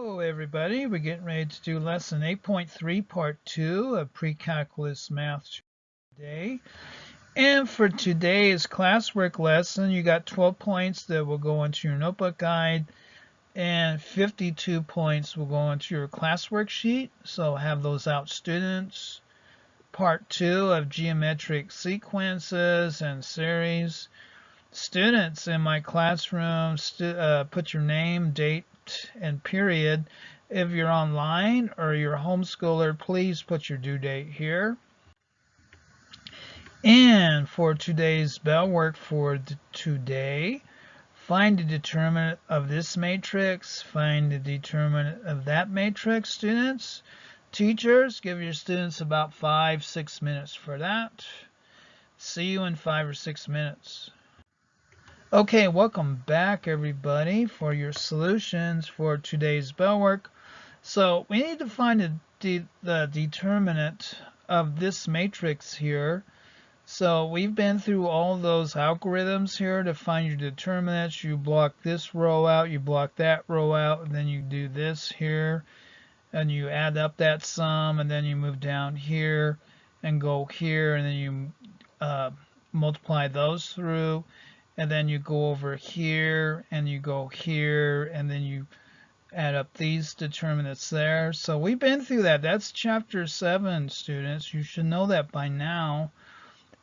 Hello everybody, we're getting ready to do lesson 8.3 part 2 of pre-calculus math today. And for today's classwork lesson, you got 12 points that will go into your notebook guide and 52 points will go into your classwork sheet. So have those out, students. Part 2 of geometric sequences and series. Students in my classroom, put your name, date, and period. If you're online or you're a homeschooler, please put your due date here. And for today's bell work for today, find the determinant of this matrix, find the determinant of that matrix, students. Teachers, give your students about 5-6 minutes for that. See you in 5 or 6 minutes. Okay, welcome back everybody for your solutions for today's bell work. So we need to find the determinant of this matrix here. So we've been through all those algorithms here to find your determinants. You block this row out, you block that row out, and then you do this here, and you add up that sum, and then you move down here and go here, and then you multiply those through. And then you go over here and you go here and then you add up these determinants there. So we've been through that. That's chapter 7, students. You should know that by now.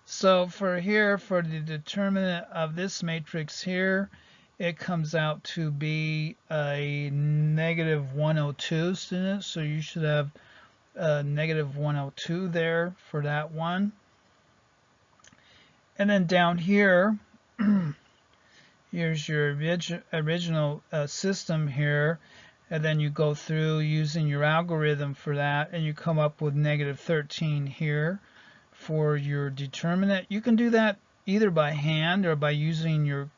So for here, for the determinant of this matrix here, it comes out to be a negative 102, students. So you should have a negative 102 there for that one. And then down here, here's your original system here, and then you go through using your algorithm for that, and you come up with negative 13 here for your determinant. You can do that either by hand or by using your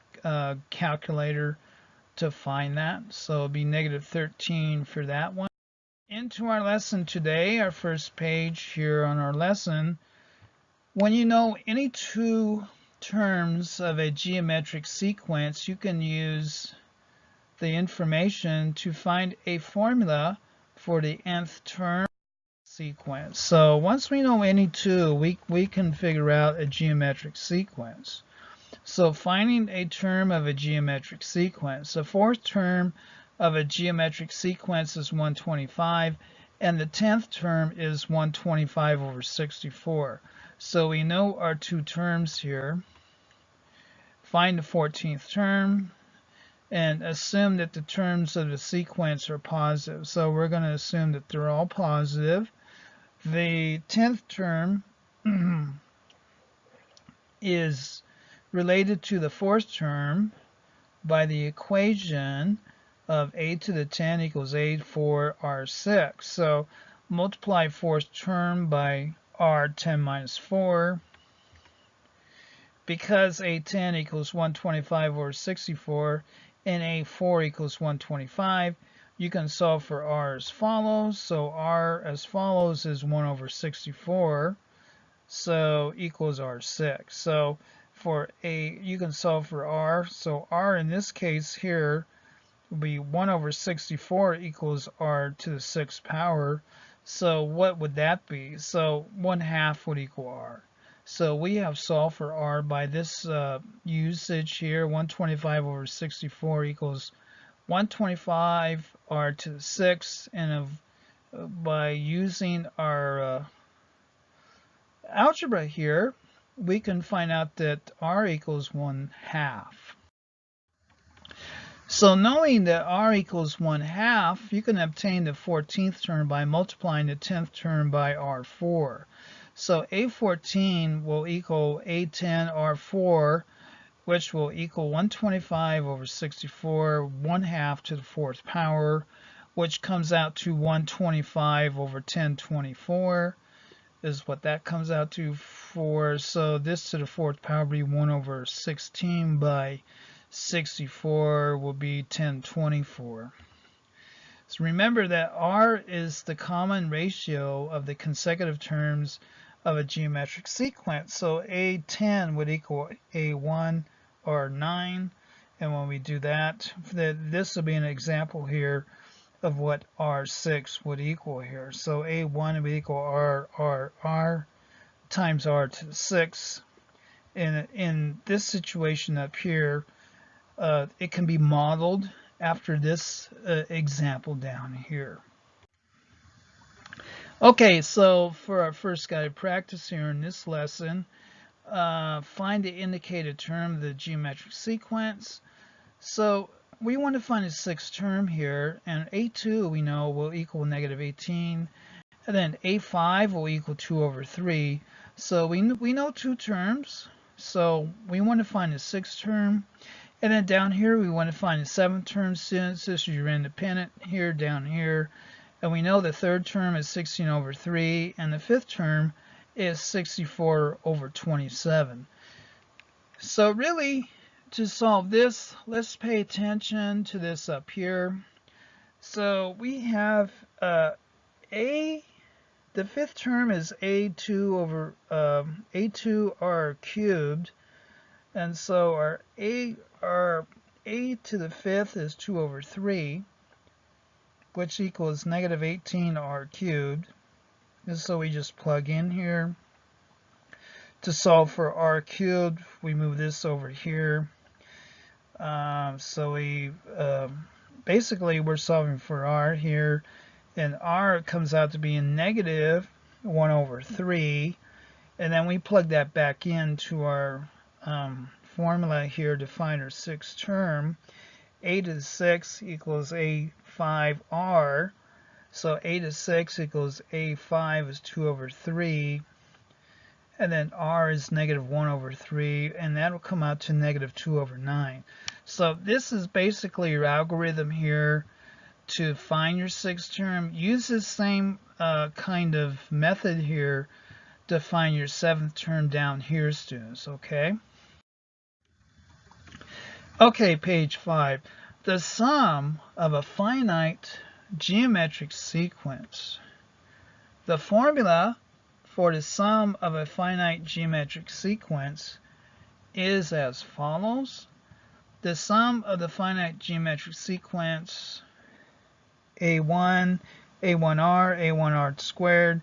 calculator to find that. So it'll be negative 13 for that one. Into our lesson today, our first page here on our lesson. When you know any two terms of a geometric sequence, you can use the information to find a formula for the nth term sequence. So once we know any two, we can figure out a geometric sequence. So finding a term of a geometric sequence. The fourth term of a geometric sequence is 125, and the 10th term is 125 over 64. So we know our two terms here. Find the 14th term and assume that the terms of the sequence are positive. So we're going to assume that they're all positive. The 10th term is related to the fourth term by the equation of a to the 10 equals a for r6. So multiply fourth term by r10 minus 4. Because a10 equals 125 over 64 and a4 equals 125, you can solve for r as follows. So r as follows is 1 over 64, so equals r6. So for a, you can solve for r. So r in this case here will be 1 over 64 equals r to the 6th power. So what would that be? So 1/2 would equal r. So we have solved for r by this usage here. 125 over 64 equals 125 r to the 6th, and by using our algebra here, we can find out that r equals 1/2. So knowing that r equals 1/2, you can obtain the 14th term by multiplying the 10th term by r4. So a14 will equal a10 r4, which will equal 125 over 64, 1/2 to the 4th power, which comes out to 125 over 1024 is what that comes out to for. So this to the 4th power will be 1 over 16 by 64 will be 1024. So remember that r is the common ratio of the consecutive terms of a geometric sequence. So a10 would equal a1 or 9. And when we do that, this will be an example here of what R6 would equal here. So A1 would equal R times R to the 6. In this situation up here, it can be modeled after this example down here. Okay, so for our first guided practice here in this lesson, find the indicated term of the geometric sequence. So we want to find a sixth term here, and A2 we know will equal negative 18, and then A5 will equal 2 over 3. So we know two terms, so we want to find a sixth term. And then down here we want to find a seventh term, students. This is your independent here, down here. And we know the third term is 16 over 3, and the fifth term is 64 over 27. So really, to solve this, let's pay attention to this up here. So we have the fifth term is A2 over A2R cubed, and so our A to the fifth is 2 over 3, which equals negative 18R cubed. And so we just plug in here. To solve for R cubed, we move this over here. So we basically we're solving for R here, and R comes out to be a negative 1 over 3, and then we plug that back into our formula here to find our sixth term. A to the 6 equals A5R, so A to 6 equals A5 is 2 over 3, and then R is negative 1 over 3, and that will come out to negative 2 over 9. So this is basically your algorithm here to find your sixth term. Use the same kind of method here to find your seventh term down here, students, okay? Okay, page 5. The sum of a finite geometric sequence. The formula for the sum of a finite geometric sequence is as follows. The sum of the finite geometric sequence A1, A1R, A1R squared,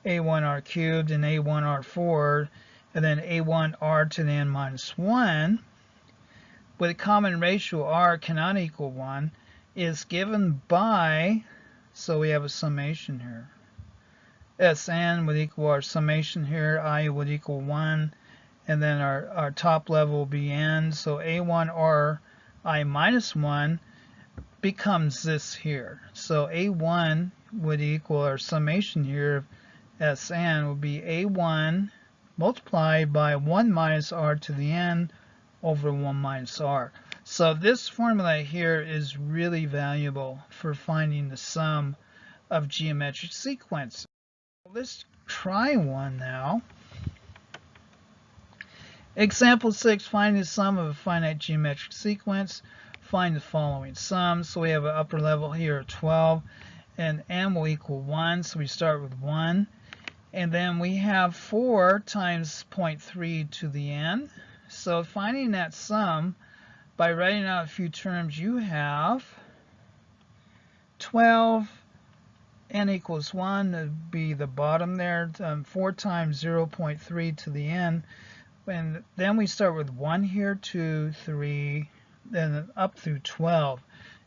A1R cubed, and A1R4, and then A1R to the n minus 1, with a common ratio R cannot equal 1, is given by, so we have a summation here. Sn would equal our summation here, I would equal 1, and then our top level will be n, so A1R I minus 1 becomes this here. So A1 would equal our summation here of Sn would be A1 multiplied by 1 minus R to the n over 1 minus R. So this formula here is really valuable for finding the sum of geometric sequences. Let's try one now. Example 6, find the sum of a finite geometric sequence. Find the following sum. So we have an upper level here of 12, and n will equal 1, so we start with 1. And then we have 4 times 0.3 to the n. So finding that sum, by writing out a few terms, you have 12, n equals 1 would be the bottom there, 4 times 0.3 to the n. And then we start with 1 here, 2, 3, then up through 12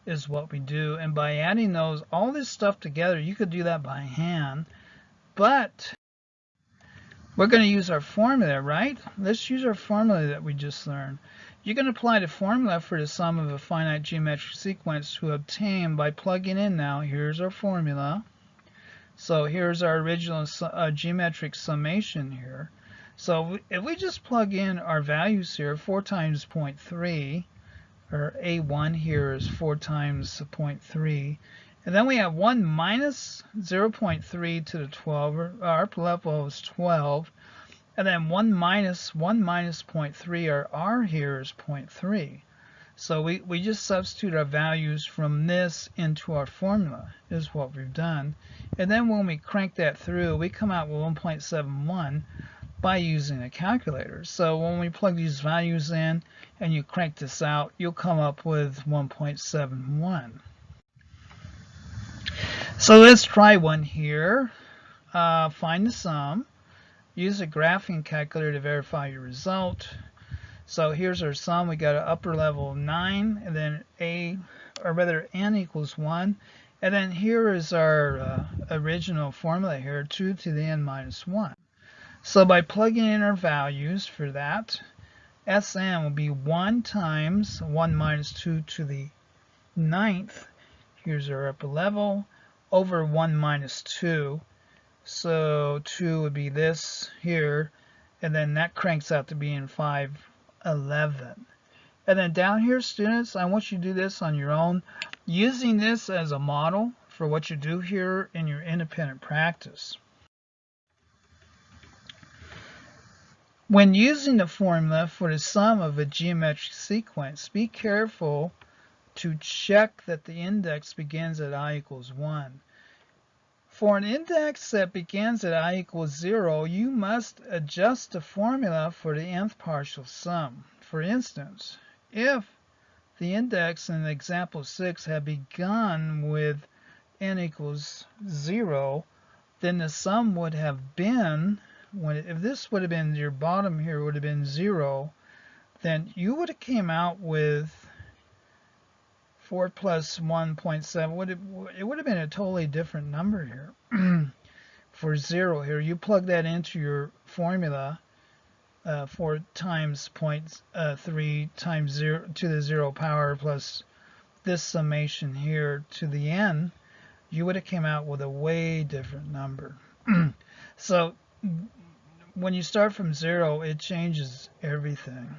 is what we do. And by adding those, all this stuff together, you could do that by hand, but we're going to use our formula, right? Let's use our formula that we just learned. You can apply the formula for the sum of a finite geometric sequence to obtain by plugging in now. Here's our formula. So here's our original geometric summation here. So if we just plug in our values here, 4 times 0.3, or A1 here is 4 times 0.3, and then we have 1 minus 0.3 to the 12, our level is 12, and then 1 minus 0.3, our R here is 0.3. So we just substitute our values from this into our formula is what we've done. And then when we crank that through, we come out with 1.71 by using a calculator. So when we plug these values in and you crank this out, you'll come up with 1.71. So let's try one here. Find the sum. Use a graphing calculator to verify your result. So here's our sum. We got an upper level of 9, and then n equals 1. And then here is our original formula here, 2 to the n minus 1. So by plugging in our values for that, Sn will be 1 times 1 minus 2 to the 9th. Here's our upper level, over 1 minus 2. So 2 would be this here, and then that cranks out to being 511. And then down here, students, I want you to do this on your own, using this as a model for what you do here in your independent practice. When using the formula for the sum of a geometric sequence, be careful to check that the index begins at I equals 1. For an index that begins at I equals 0, you must adjust the formula for the nth partial sum. For instance, if the index in example 6 had begun with n equals 0, then the sum would have been, if this would have been your bottom here would have been 0, then you would have came out with 4 plus 1.7. It would have been a totally different number here. For 0 here, you plug that into your formula, 4 times 0.3 times 0 to the 0 power plus this summation here to the n, you would have came out with a way different number. So when you start from 0, it changes everything.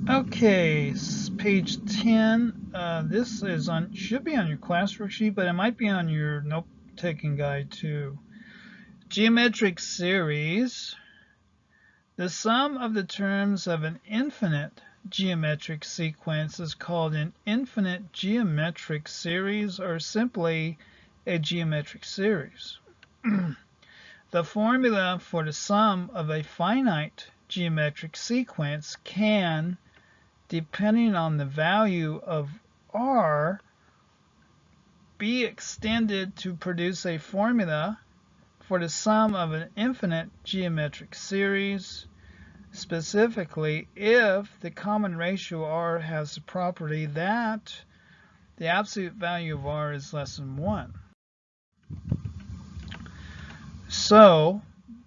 Okay, page 10. This is should be on your classwork sheet, but it might be on your note-taking guide too. Geometric series. The sum of the terms of an infinite geometric sequence is called an infinite geometric series, or simply a geometric series. The formula for the sum of a finite geometric sequence can, depending on the value of r, be extended to produce a formula for the sum of an infinite geometric series, specifically if the common ratio r has the property that the absolute value of r is less than 1. So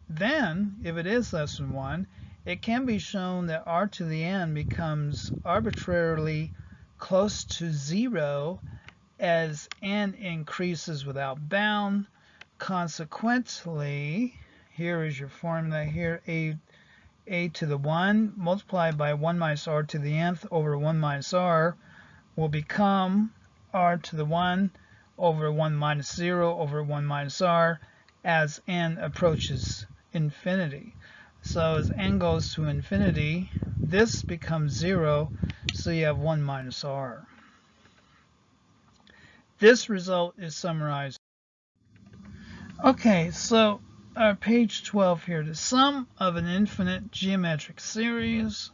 then, if it is less than 1, it can be shown that r to the n becomes arbitrarily close to 0 as n increases without bound. Consequently, here is your formula here, a to the 1 multiplied by 1 minus r to the nth over 1 minus r will become r to the 1 over 1 minus 0 over 1 minus r as n approaches infinity. So as n goes to infinity, this becomes 0, so you have 1 minus r. This result is summarized. Okay, so page 12 here, the sum of an infinite geometric series.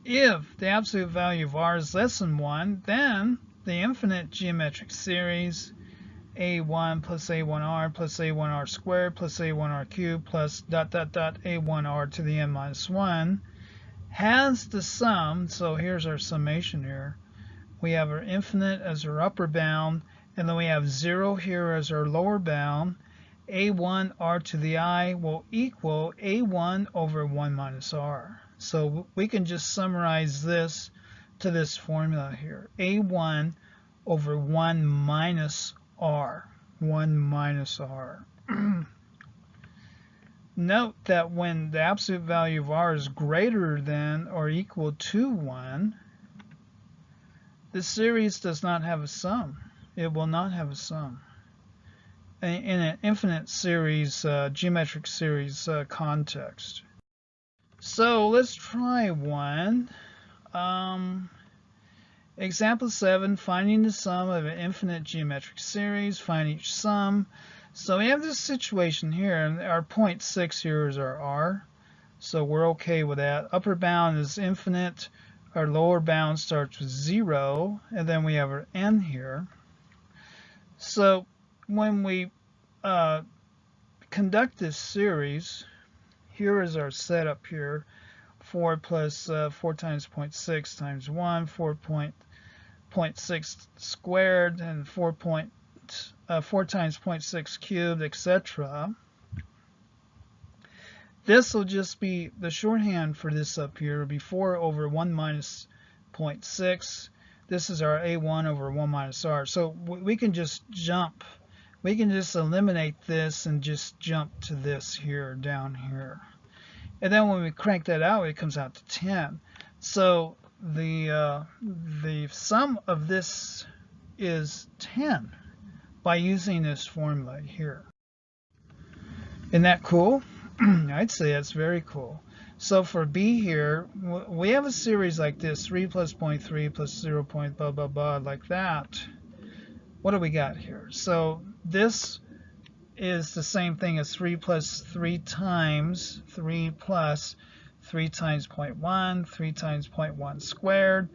If the absolute value of r is less than 1, then the infinite geometric series a1 plus a1r plus a1r squared plus a1r cubed plus dot dot dot a1r to the n minus 1 has the sum. So here's our summation here. We have our infinite as our upper bound, and then we have 0 here as our lower bound. a1 r to the I will equal a1 over 1 minus r. So we can just summarize this to this formula here. a1 over 1 minus r. 1 minus r. Note that when the absolute value of r is greater than or equal to 1, the series does not have a sum. It will not have a sum in an infinite series, geometric series context. So let's try one. Example 7, finding the sum of an infinite geometric series. Find each sum. So we have this situation here, and our 0.6 here is our r. So we're okay with that. Upper bound is infinite. Our lower bound starts with 0, and then we have our n here. So when we conduct this series, here is our setup here. 4 plus 4 times 0.6 times 1, 4.6 squared, and 4 times 0.6 cubed, etc. This will just be the shorthand for this up here. It'll be 4 over 1 minus 0.6. This is our A1 over 1 minus R. So we can just jump. We can just eliminate this and just jump to this here, down here. And then when we crank that out, it comes out to 10. So the sum of this is 10 by using this formula here. Isn't that cool? I'd say that's very cool. So for B here, we have a series like this, 3 plus 0.3 plus 0. Blah, blah, blah, like that. What do we got here? So this is the same thing as 3 plus 3 times 3 plus 3 times 0.1, 3 times 0.1 squared,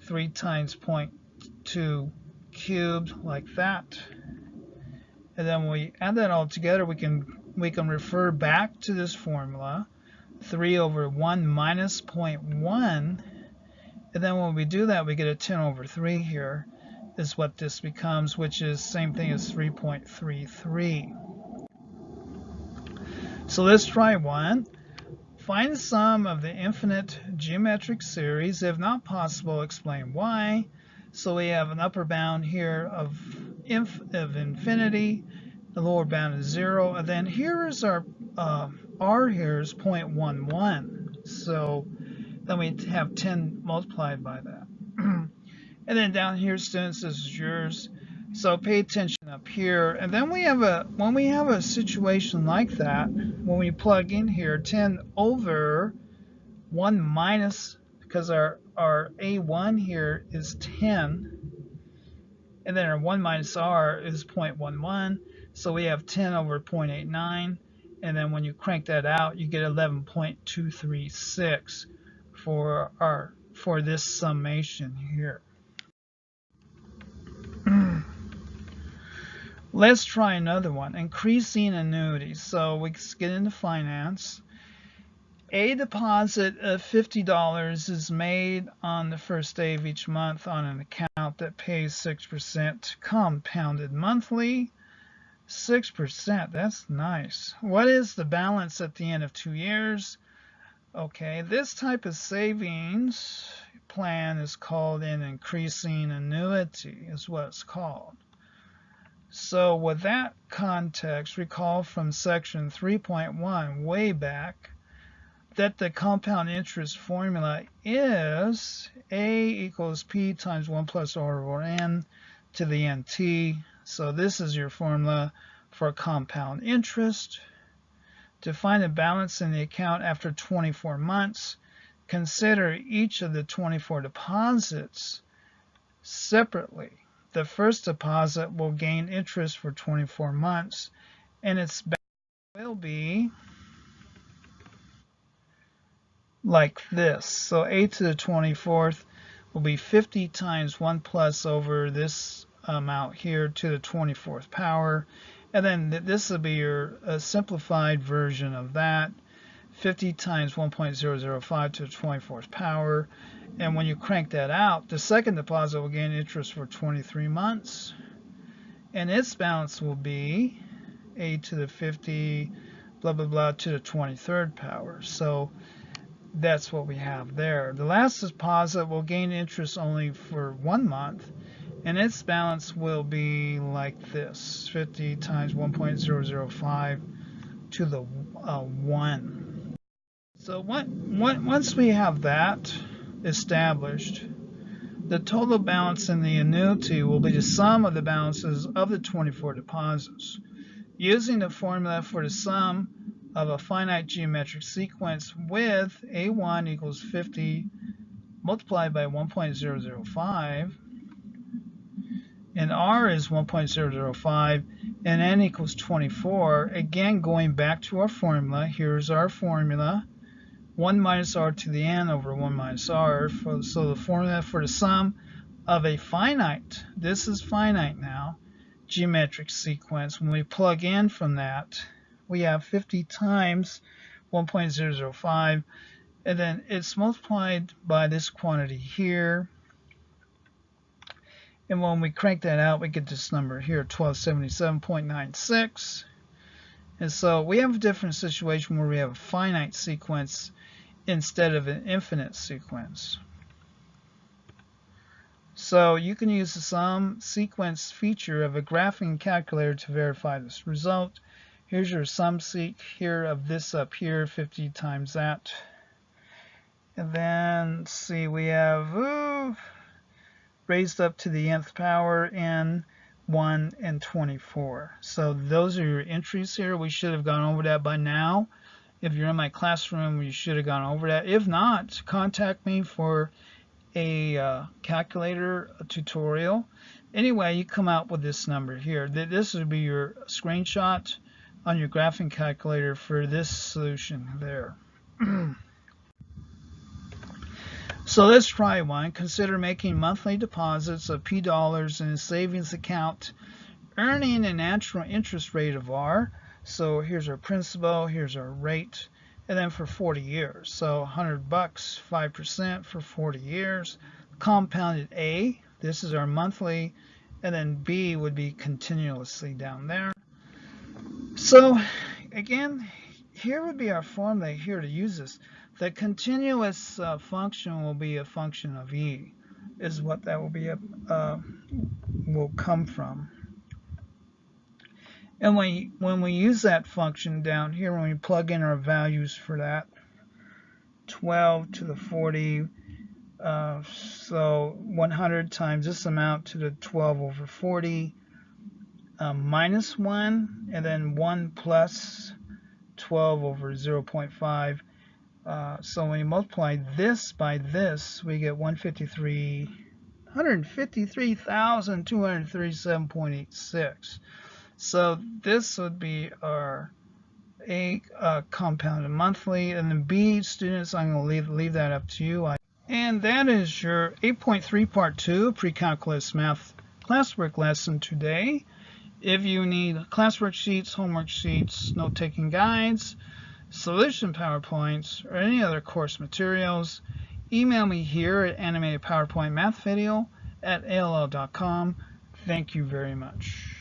3 times 0.2 cubed, like that. And then when we add that all together, we can refer back to this formula, 3 over 1 minus 0.1. And then when we do that, we get a 10 over 3 here is what this becomes, which is same thing as 3.33. So let's try one. Find the sum of the infinite geometric series. If not possible, explain why. So we have an upper bound here of infinity. The lower bound is 0. And then here is our R here is 0.11. So then we have 10 multiplied by that. And then down here, students, this is yours. So pay attention up here. And then when we have a situation like that, when we plug in here 10 over 1 minus, because our A1 here is 10, and then our 1 minus R is 0.11, so we have 10 over 0.89, and then when you crank that out, you get 11.236 for this summation here. Let's try another one, increasing annuities. So we get into finance. A deposit of $50 is made on the first day of each month on an account that pays 6% compounded monthly. 6%, that's nice. What is the balance at the end of 2 years? Okay, this type of savings plan is called an increasing annuity, is what it's called. So with that context, recall from section 3.1 way back that the compound interest formula is A equals P times 1 plus R over N to the NT. So this is your formula for compound interest. To find the balance in the account after 24 months, consider each of the 24 deposits separately. The first deposit will gain interest for 24 months, and its balance will be like this. So a to the 24th will be 50 times 1 plus over this amount here to the 24th power. And then this will be your simplified version of that. 50 times 1.005 to the 24th power. And when you crank that out, the second deposit will gain interest for 23 months. And its balance will be a to the 50, blah, blah, blah, to the 23rd power. So that's what we have there. The last deposit will gain interest only for 1 month. And its balance will be like this, 50 times 1.005 to the 1. So once we have that established, the total balance in the annuity will be the sum of the balances of the 24 deposits. Using the formula for the sum of a finite geometric sequence with A1 equals 50 multiplied by 1.005, and R is 1.005, and N equals 24. Again, going back to our formula, here's our formula. 1 minus R to the N over 1 minus R. So the formula for the sum of a finite, this is finite now, geometric sequence. When we plug in from that, we have 50 times 1.005, and then it's multiplied by this quantity here. And when we crank that out, we get this number here, 1277.96. And so we have a different situation where we have a finite sequence instead of an infinite sequence. So you can use the sum sequence feature of a graphing calculator to verify this result. Here's your sum seq here of this up here, 50 times that. And then, let's see, we have raised up to the nth power in 1 and 24. So those are your entries here. We should have gone over that by now. If you're in my classroom, you should have gone over that. If not, contact me for a calculator tutorial. Anyway, you come out with this number here. This would be your screenshot on your graphing calculator for this solution there. So let's try one. Consider making monthly deposits of P dollars in a savings account, earning a natural interest rate of R. So here's our principal, here's our rate, and then for 40 years. So 100 bucks, 5% for 40 years. Compounded A, this is our monthly, and then B would be continuously down there. So again, here would be our formula here to use this. The continuous function will be a function of E, is what that will be will come from. And when we use that function down here, when we plug in our values for that, 12 to the 40, so 100 times this amount to the 12 over 40, minus 1, and then 1 plus 12 over 0.5. So when you multiply this by this, we get 153,237.86. So this would be our A compounded monthly, and then B, students, I'm going to leave that up to you. And that is your 8.3 part 2 pre-calculus math classwork lesson today. If you need classwork sheets, homework sheets, note-taking guides, solution PowerPoints, or any other course materials, email me here at animatedpowerpointmathvideo@aol.com. Thank you very much.